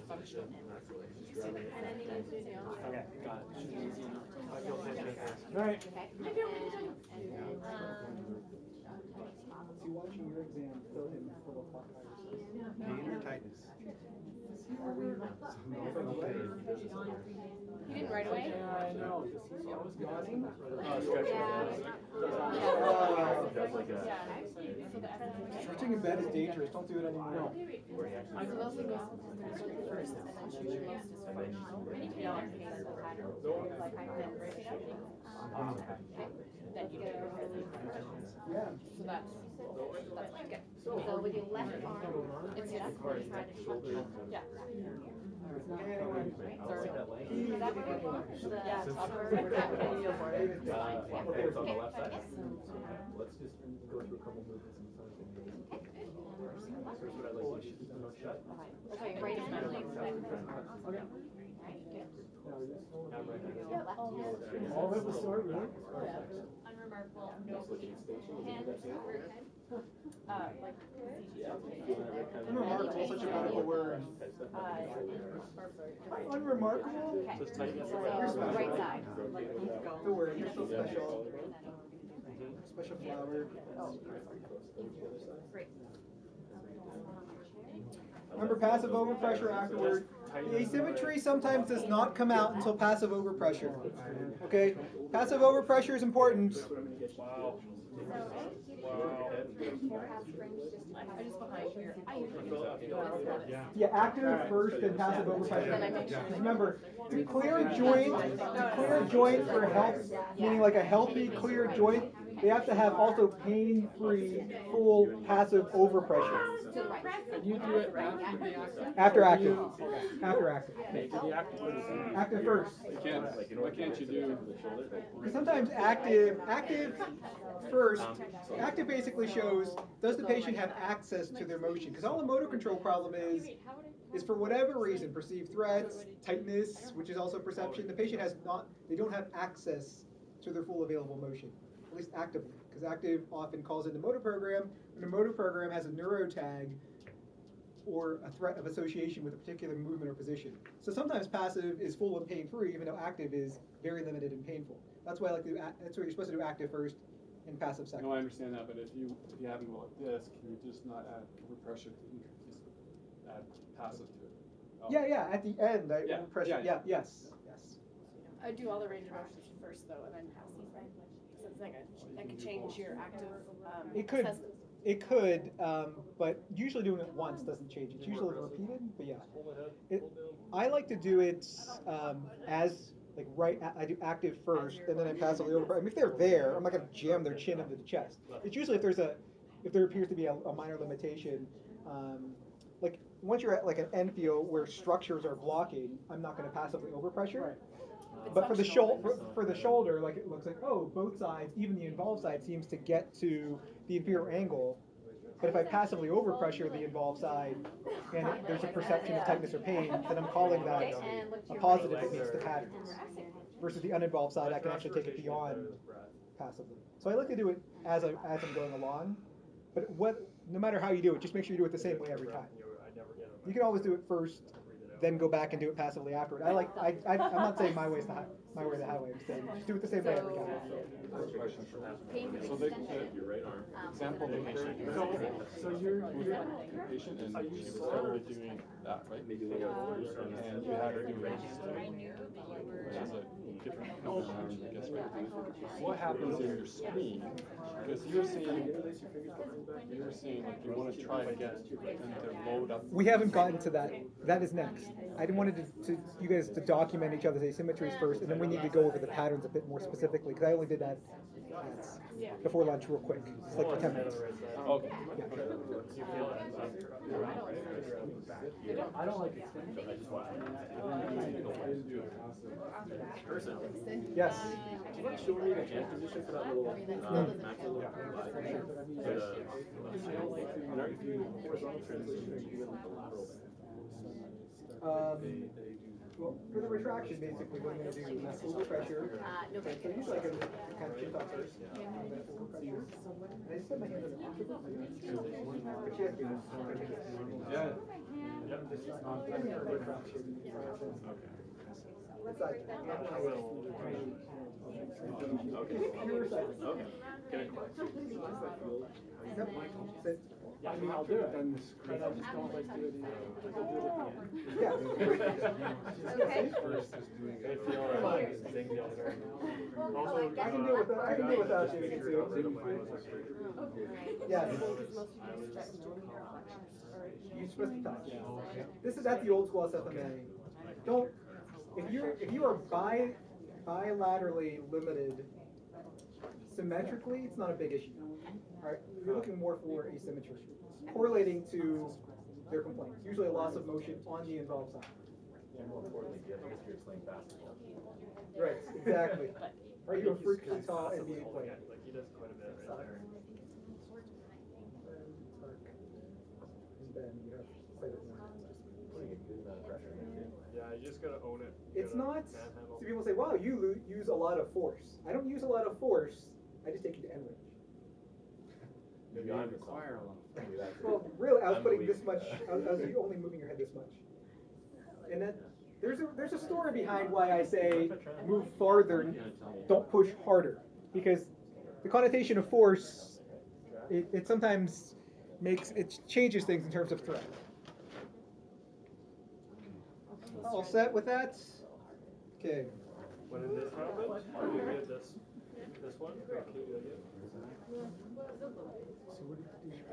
function. Okay, got it. I feel pancake. All right. Is he watching your exam fill him full of hot fires? Pain or tightness? You didn't right away? I know. Does he always yawning? Stretching in bed is dangerous. Don't do it anymore. I can also go first and then choose your most then you get Yeah. so that's like it. So with your left arm, it's yeah. It's on the left side. Let's just go through a couple movements and here's what I'd like you to shoot the shut. Okay, right is my leg. Okay. All of the sort, really? Unremarkable. Hands overhead. Unremarkable, such a wonderful word. Unremarkable? Okay. So right side. The word, you're so special. Special flower. Great. Remember, passive overpressure afterward. The asymmetry sometimes does not come out until passive overpressure. Okay? Passive overpressure is important. Wow. Yeah, active first, then passive overpressure. Remember, to clear a joint for health, meaning like a healthy, clear joint, they have to have also pain-free, full passive overpressure. And you do it after the active? After active. After active. Okay, do the active first. Active first. Why can't you do? Because sometimes active first, active basically shows, does the patient have access to their motion? Because all the motor control problem is for whatever reason, perceived threats, tightness, which is also perception, the patient they don't have access to their full available motion, at least actively. Because active often calls in the motor program, and the motor program has a neurotag or a threat of association with a particular movement or position. So sometimes passive is full and pain-free, even though active is very limited and painful. That's why that's why you're supposed to do active first and passive second. No, I understand that, but if you have them go like this, can you just not add overpressure? Just add passive to it. Oh. Yeah, at the end, Yeah, overpressure. yeah. Yes. I do all the range of motions first though, and then passive, right? So it's like that could change your active. It could, but usually doing it once doesn't change. It's usually repeated, but yeah. I like to do it as like I do active first, and then I passively over. I mean, if they're there, I'm not going to jam their chin into the chest. It's usually if there appears to be a minor limitation, like once you're at like an end field where structures are blocking, I'm not going to passively overpressure. Right. But for the shoulder, like it looks like, oh, both sides, even the involved side, seems to get to the inferior angle. But if I passively overpressure the involved side, and there's a perception of tightness or pain, then I'm calling that a positive that meets the patterns. Versus the uninvolved side, I can actually take it beyond passively. So I like to do it as I'm going along. But no matter how you do it, just make sure you do it the same way every time. You can always do it first, then go back and do it passively afterward. I'm not saying my way the highway. I'm saying just do it the same way every time. So the example the patient. So you're a patient and she started doing that, right? And you had her do range, which is a different range, I guess, right? What happens in your spleen? Because you're saying like you want to try to get them to load up. We haven't gotten to that. That is next. I wanted you guys to document each other's asymmetries first, and then we need to go over the patterns a bit more specifically, because I only did that before lunch real quick. It's like for 10 minutes. Okay. I don't like extension. I just want Yes. Do you want to show me the hand position for that little Maxwell? And if you horizontal transition, you do like the lateral bend. Well, for the retraction, basically, what I'm going to do is overpressure. So usually I can kind of chin top first. Overpressure. And I just put my hands on the pocket. Yeah. It's like I mean, I'll do it. Then this crazy. I just don't like doing it. Yeah. Okay. First is doing it. I can do it without, I can do it without doing it too. Yes. You're supposed to touch. That's the old school SFMA. Don't, if you are bilaterally limited symmetrically, it's not a big issue. Alright, you're looking more for asymmetry, correlating to their complaints. Usually a loss of motion on the involved side. And more importantly, do you have a history of playing basketball? Right, exactly. Are you a freakishly tall NBA player? Like he does quite a bit right there. And then you have quite a bit more. Putting a good amount of pressure in there too. Yeah, you just gotta own it. It's not, manhandle. so people say, wow, you use a lot of force. I don't use a lot of force, I just take you to end range. Maybe I'm require a lot. Well, really, I was putting this much, I was only moving your head this much. And then, there's a story behind why I say move farther, don't push harder. Because the connotation of force, it sometimes it changes things in terms of threat. All set with that? Okay. When in this round, or do you get this one? So what did you do?